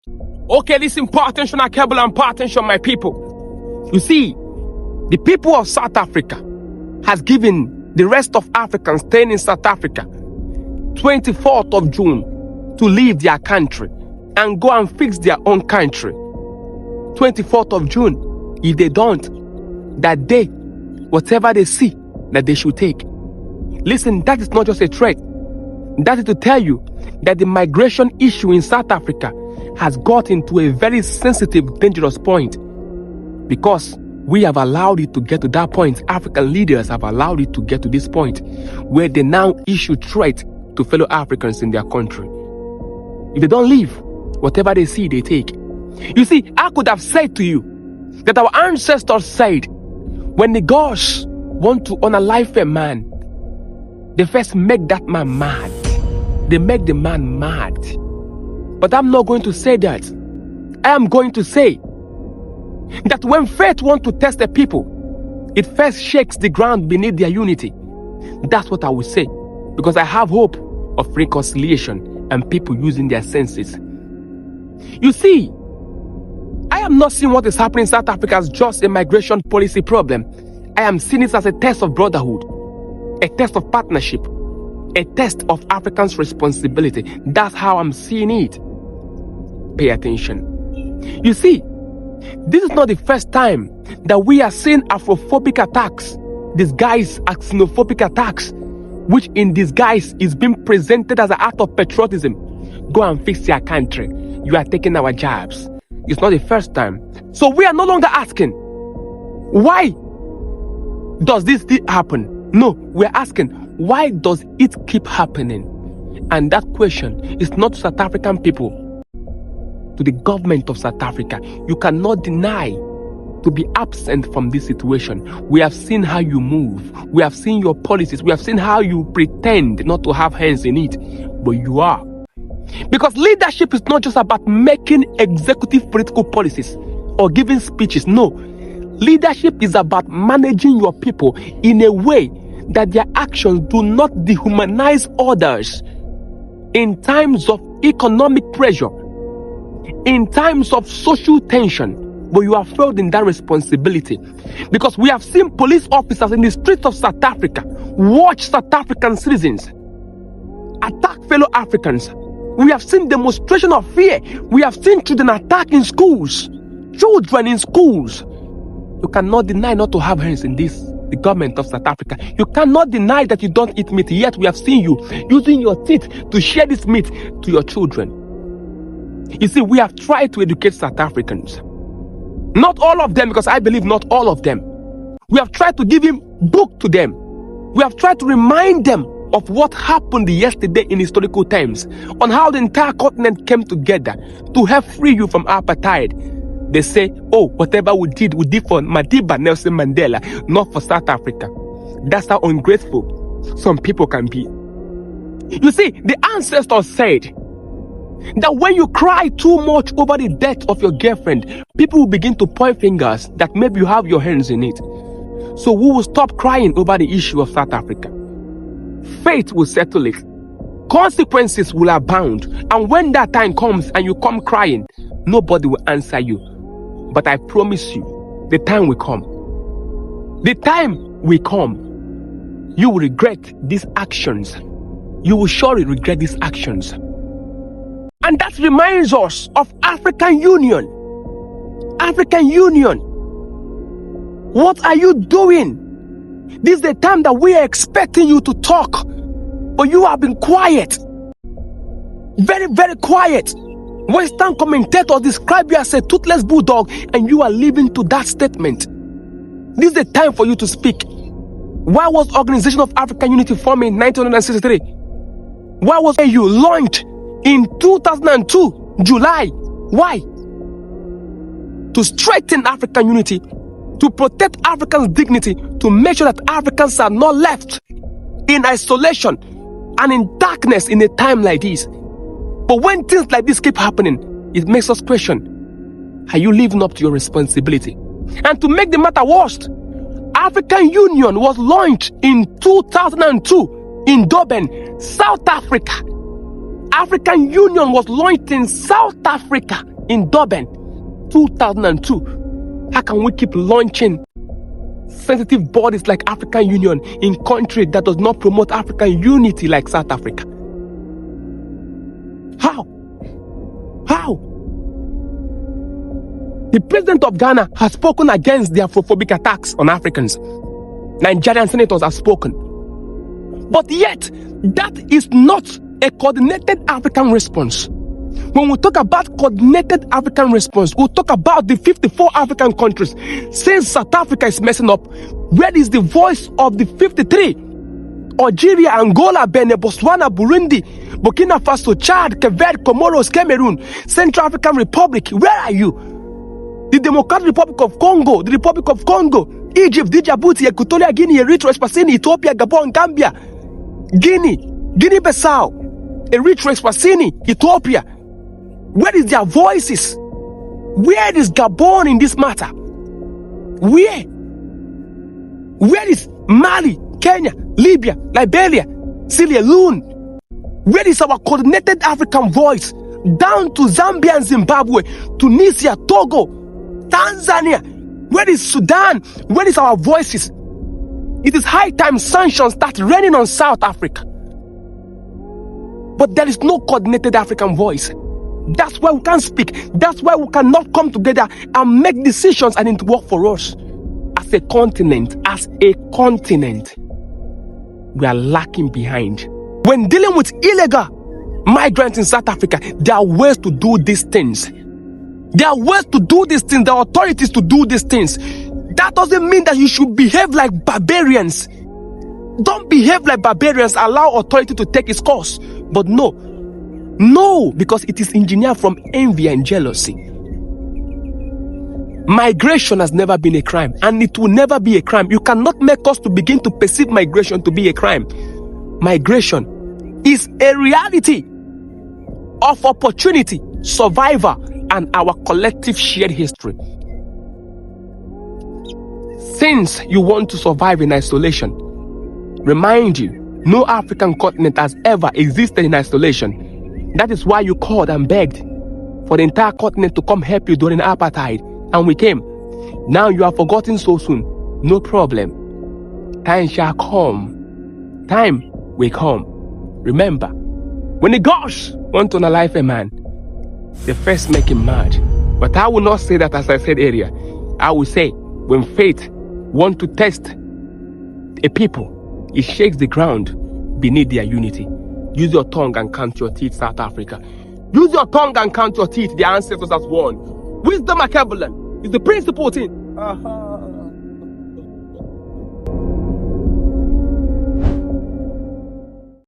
Okay, listen, pay attention, cable, and pay attention, my people. You see, the people of South Africa has given the rest of Africans staying in South Africa 24th of June to leave their country and go and fix their own country. 24th of June. If they don't, that day, whatever they see, that they should take. Listen, that is not just a threat. That is to tell you that the migration issue in South Africa has got into a very sensitive, dangerous point, because we have allowed it to get to that point. African leaders have allowed it to get to this point where they now issue threat to fellow Africans in their country. If they don't leave, whatever they see, they take. You see, I could have said to you that our ancestors said, when the gods want to unalive a man, they first make that man mad. They make the man mad. But I'm not going to say that. I am going to say that when faith wants to test the people, it first shakes the ground beneath their unity. That's what I will say, because I have hope of reconciliation and people using their senses. You see, I am not seeing what is happening in South Africa as just a migration policy problem. I am seeing it as a test of brotherhood, a test of partnership, a test of Africans' responsibility. That's how I'm seeing it. Pay attention. You see, this is not the first time that we are seeing Afrophobic attacks disguised as xenophobic attacks, which in disguise is being presented as an act of patriotism. Go and fix your country. You are taking our jobs. It's not the first time. So we are no longer asking, why does this happen? No, we're asking, why does it keep happening? And that question is not to South African people, to the government of South Africa. You cannot deny to be absent from this situation. We have seen how you move. We have seen your policies. We have seen how you pretend not to have hands in it, but you are. Because leadership is not just about making executive political policies or giving speeches. No. Leadership is about managing your people in a way that their actions do not dehumanize others in times of economic pressure, in times of social tension. But you have failed in that responsibility, because we have seen police officers in the streets of South Africa watch South African citizens attack fellow Africans. We have seen demonstration of fear. We have seen children attack in schools. Children in schools. You cannot deny not to have hands in this, the government of South Africa. You cannot deny that you don't eat meat, yet we have seen you using your teeth to share this meat to your children. You see, we have tried to educate South Africans. Not all of them, because I believe not all of them. We have tried to give him book to them. We have tried to remind them of what happened yesterday in historical terms, on how the entire continent came together to help free you from apartheid. They say, oh, whatever we did for Madiba Nelson Mandela, not for South Africa. That's how ungrateful some people can be. You see, the ancestors said that when you cry too much over the death of your girlfriend, people will begin to point fingers that maybe you have your hands in it. So we will stop crying over the issue of South Africa. Fate will settle it. Consequences will abound. And when that time comes and you come crying, nobody will answer you. But I promise you, the time will come. The time will come. You will regret these actions. You will surely regret these actions. And that reminds us of African Union. African Union. What are you doing? This is the time that we are expecting you to talk, but you have been quiet. Very, very quiet. Western commentators describe you as a toothless bulldog, and you are living to that statement. This is the time for you to speak. Why was Organization of African Unity formed in 1963? Why was AU launched in 2002, July? Why? To strengthen African unity, to protect Africans' dignity, to make sure that Africans are not left in isolation and in darkness in a time like this. But when things like this keep happening, it makes us question, are you living up to your responsibility? And to make the matter worse, African Union was launched in 2002 in Durban, South Africa. African Union was launched in South Africa. in Durban, 2002. How can we keep launching sensitive bodies like African Union in country that does not promote African unity like South Africa? How? The president of Ghana has spoken against the Afrophobic attacks on Africans. Nigerian senators have spoken. But yet, that is not a coordinated African response. When we talk about coordinated African response, we'll talk about the 54 African countries. Since South Africa is messing up, where is the voice of the 53? Algeria, Angola, Benin, Botswana, Burundi, Burkina Faso, Chad, Cape Verde, Comoros, Cameroon, Central African Republic. Where are you? The Democratic Republic of Congo, the Republic of Congo, Egypt, Djibouti, Equatorial Guinea, Eritrea, Eswatini, Ethiopia, Gabon, Gambia, Guinea-Bissau, Eritrea, Eswatini, Ethiopia. Where is their voices? Where is Gabon in this matter? Where is Mali, Kenya, Libya, Liberia, Sierra Leone? Where is our coordinated African voice? Down to Zambia and Zimbabwe, Tunisia, Togo, Tanzania. Where is Sudan? Where is our voices? It is high time sanctions start raining on South Africa. But there is no coordinated African voice. That's why we can't speak. That's why we cannot come together and make decisions and it work for us. As a continent, we are lacking behind. When dealing with illegal migrants in South Africa, there are ways to do these things. There are ways to do these things. There are authorities to do these things. That doesn't mean that you should behave like barbarians. Don't behave like barbarians. Allow authority to take its course. But no, because it is engineered from envy and jealousy. Migration has never been a crime, and it will never be a crime. You cannot make us to begin to perceive migration to be a crime. Migration is a reality of opportunity, survival, and our collective shared history. Since you want to survive in isolation, remind you, no African continent has ever existed in isolation. That is why you called and begged for the entire continent to come help you during apartheid. And we came. Now you are forgotten so soon. No problem. Time shall come. Time will come. Remember, when the gods want to unalive a man, they first make him mad. But I will not say that as I said earlier. I will say, when fate wants to test a people, it shakes the ground beneath their unity. Use your tongue and count your teeth, South Africa. Use your tongue and count your teeth. The ancestors has won. Wisdom and Kabbalah is the principal thing.